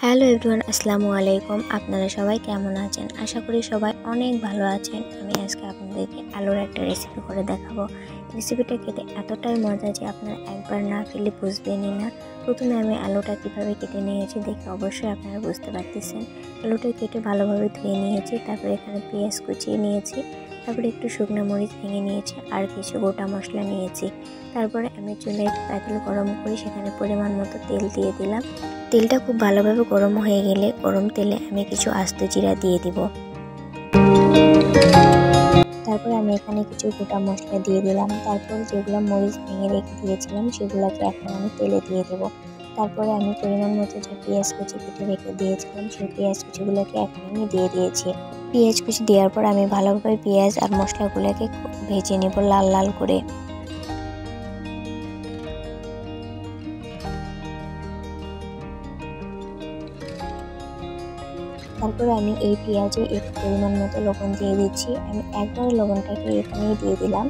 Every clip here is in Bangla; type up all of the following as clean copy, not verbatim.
হ্যালো এভরিওয়ান, আসসালামু আলাইকুম। আপনারা সবাই কেমন আছেন? আশা করি সবাই অনেক ভালো আছেন। আমি আজকে আপনাদেরকে আলুর একটা রেসিপি করে দেখাবো। রেসিপিটা খেতে এতটাই মজা যে আপনারা একবার না খেলে বুঝবেনই না। প্রথমে আমি আলুটা কীভাবে কেটে নিয়েছি দেখে অবশ্যই আপনারা বুঝতে পারতেছেন। আলুটা কেটে ভালোভাবে ধুয়ে নিয়েছি, তারপরে এখানে পেঁয়াজ কুচিয়ে নিয়েছি, তারপরে একটু শুকনো মরিচ ভেঙে নিয়েছি আর কিছু গোটা মশলা নিয়েছি। তারপরে আমি চুলায় পাতিল গরম করে সেখানে পরিমাণ মতো তেল দিয়ে দিলাম। তেলটা খুব ভালোভাবে গরম হয়ে গেলে গরম তেলে আমি কিছু আস্ত জিরা দিয়ে দিব। তারপরে আমি এখানে কিছু গোটা মশলা দিয়ে দিলাম। তারপর যেগুলো মরিচ ভেঙে রেখে দিয়েছিলাম সেগুলোকে এখন আমি তেলে দিয়ে দেব। তারপরে আমি পরিমাণ মতো যে পেঁয়াজ কুচি কেটে রেখে দিয়েছিলাম সেই পেঁয়াজ কুচিগুলোকে এখন আমি দিয়ে দিয়েছি। পেঁয়াজ কুচি দেওয়ার পর আমি ভালোভাবে পেঁয়াজ আর মশলাগুলোকে ভেজে নেব লাল লাল করে। তারপরে আমি এই পেঁয়াজে একটু পরিমাণ মতো লবণ দিয়ে দিচ্ছি। আমি একবারে লবণটাকে এখানেই দিয়ে দিলাম।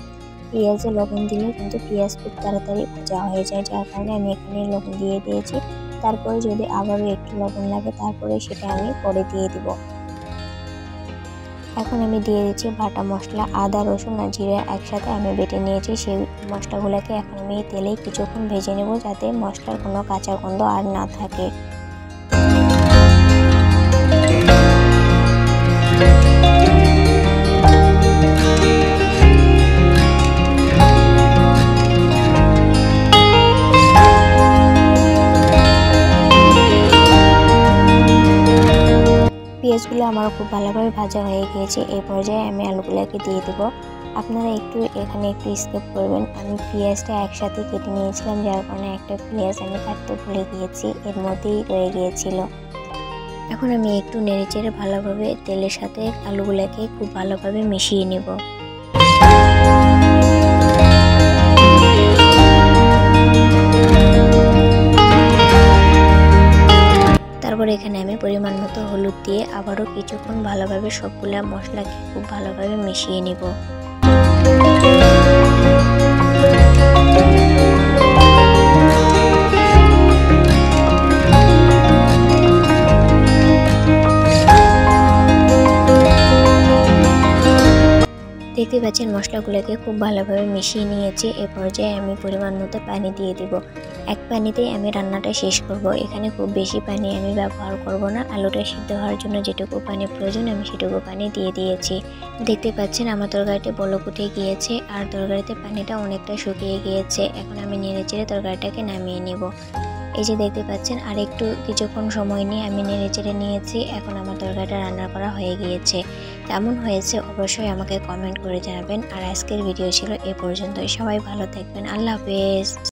পেঁয়াজে লবণ দিলে কিন্তু পেঁয়াজ খুব তাড়াতাড়ি ভাজা হয়ে যায়, যার কারণে আমি এখানে লবণ দিয়ে দিয়েছি। তারপরে যদি আবারও একটু লবণ লাগে তারপরে সেটা আমি পরে দিয়ে দিব। এখন আমি দিয়ে দিচ্ছি বাটা মশলা, আদা রসুন আর জিরা একসাথে আমি বেটে নিয়েছি। সেই মশলাগুলোকে এখন আমি তেলেই কিছুক্ষণ ভেজে নেব যাতে মশলার কোনো কাঁচা গন্ধ আর না থাকে। পেঁয়াজগুলো আমার খুব ভালোভাবে ভাজা হয়ে গিয়েছে। এই পর্যায়ে আমি আলুগুলোকে দিয়ে দেব। আপনারা এখানে একটু স্কিপ করবেন। আমি পেঁয়াজটা একসাথে কেটে নিয়েছিলাম, যার কারণে একটা পেঁয়াজ আমি কাটতে ভুলে গিয়েছি, এর মধ্যেই রয়ে গিয়েছিল। এখন আমি একটু নেড়েচেড়ে ভালোভাবে তেলের সাথে আলুগুলোকে খুব ভালোভাবে মিশিয়ে নেব। তারপর এখানে আমি পরিমাণ মতো হলুদ দিয়ে আবারও কিছুক্ষণ ভালোভাবে সবগুলা মশলাকে খুব ভালোভাবে মিশিয়ে নিব। দেখতে পাচ্ছেন মশলাগুলোকে খুব ভালোভাবে মিশিয়ে নিয়েছি। এ পর্যায়ে আমি পরিমাণ মতো পানি দিয়ে দিব। এক পানিতেই আমি রান্নাটা শেষ করব। এখানে খুব বেশি পানি আমি ব্যবহার করব না। আলুটা সিদ্ধ হওয়ার জন্য যেটুকু পানি প্রয়োজন আমি সেটুকু পানি দিয়ে দিয়েছি। দেখতে পাচ্ছেন আমার তরকারিতে বলক উঠে গিয়েছে আর তরকারিতে পানিটা অনেকটা শুকিয়ে গিয়েছে। এখন আমি নেড়েচেড়ে তরকারিটাকে নামিয়ে নেব। এই যে দেখতে পাচ্ছেন আর একটু কিছুক্ষণ সময় নিয়ে আমি নেড়েচেড়ে নিয়েছি। এখন আমার তরকারিটা রান্না করা হয়ে গিয়েছে। কেমন হয়েছে অবশ্যই আমাকে কমেন্ট করে জানাবেন। আর আজকের ভিডিও ছিল এ পর্যন্তই। সবাই ভালো থাকবেন। আল্লাহ হাফেজ।